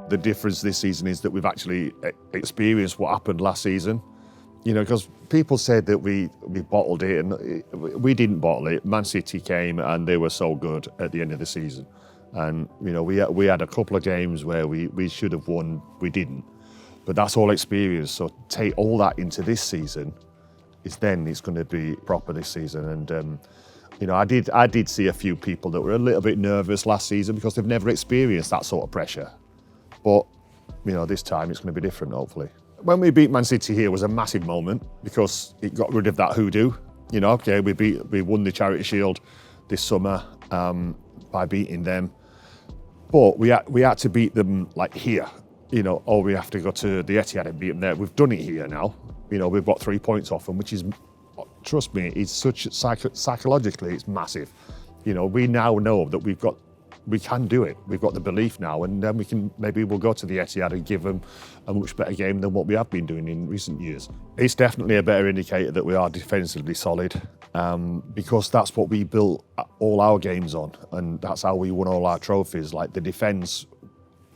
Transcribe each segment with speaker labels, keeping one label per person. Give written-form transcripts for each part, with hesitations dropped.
Speaker 1: the difference this season is that we've actually experienced what happened last season. You know, because people said that we bottled it, and we didn't bottle it. Man City came and they were so good at the end of the season. And, you know, we had a couple of games where we should have won, we didn't. But that's all experience. So take all that into this season, it's going to be proper this season. And, you know, I did see a few people that were a little bit nervous last season because they've never experienced that sort of pressure. But, you know, this time it's going to be different, hopefully. When we beat Man City here was a massive moment because it got rid of that hoodoo. You know, okay, we won the Charity Shield this summer by beating them, but we had to beat them like here. You know, or we have to go to the Etihad and beat them there. We've done it here now. You know, we've got 3 points off them, which is, trust me, it's such psychologically it's massive. You know, we now know that we can do it. We've got the belief now, and then maybe we'll go to the Etihad and give them a much better game than what we have been doing in recent years. It's definitely a better indicator that we are defensively solid, because that's what we built all our games on, and that's how we won all our trophies. Like, the defence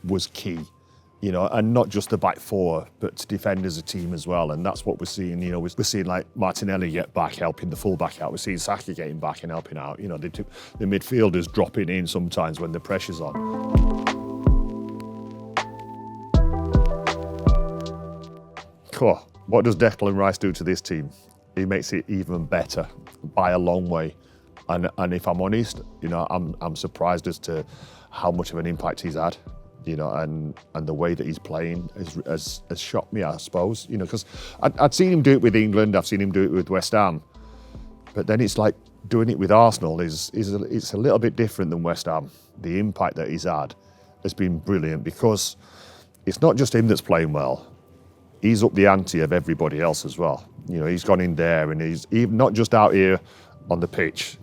Speaker 1: was key, you know, and not just the back four, but to defend as a team as well. And that's what we're seeing. You know, we're seeing like Martinelli get back, helping the fullback out. We're seeing Saka getting back and helping out. You know, the midfielders dropping in sometimes when the pressure's on. Cool. What does Declan Rice do to this team? He makes it even better by a long way. And if I'm honest, you know, I'm surprised as to how much of an impact he's had. You know, and the way that he's playing has shocked me, I suppose. You know, because I'd seen him do it with England, I've seen him do it with West Ham, but then it's like doing it with Arsenal it's a little bit different than West Ham. The impact that he's had has been brilliant because it's not just him that's playing well. He's up the ante of everybody else as well. You know, he's gone in there and he's even not just out here on the pitch.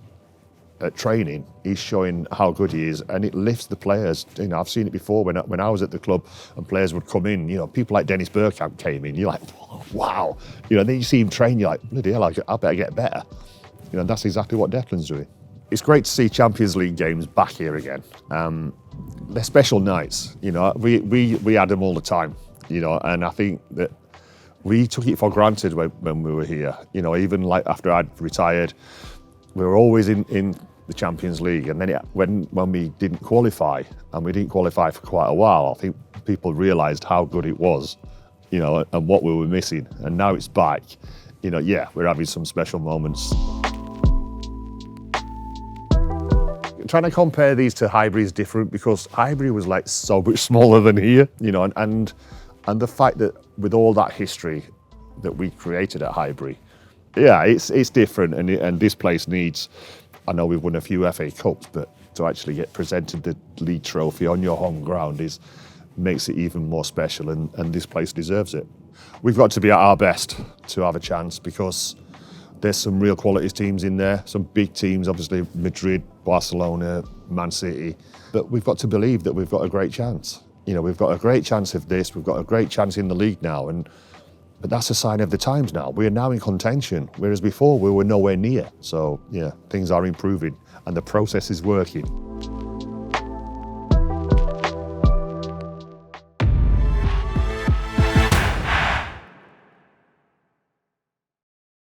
Speaker 1: At training, he's showing how good he is, and it lifts the players. You know, I've seen it before when I was at the club and players would come in. You know, people like Dennis Bergkamp came in. You're like, wow. You know, and then you see him train. You're like, bloody hell, I better get better. You know, and that's exactly what Declan's doing. It's great to see Champions League games back here again. They're special nights. You know, we had them all the time. You know, and I think that we took it for granted when we were here. You know, even like after I'd retired, we were always in the Champions League, and then when we didn't qualify, and we didn't qualify for quite a while, I think people realised how good it was, you know, and what we were missing. And now it's back. You know, yeah, we're having some special moments. Trying to compare these to Highbury is different because Highbury was like so much smaller than here, you know, and the fact that with all that history that we created at Highbury, yeah, it's different, and this place needs. I know we've won a few FA Cups, but to actually get presented the league trophy on your home ground makes it even more special, and this place deserves it. We've got to be at our best to have a chance because there's some real quality teams in there, some big teams, obviously Madrid, Barcelona, Man City, but we've got to believe that we've got a great chance. You know, we've got a great chance of this. We've got a great chance in the league now, but that's a sign of the times now. We are now in contention, whereas before we were nowhere near. So, yeah, things are improving and the process is working.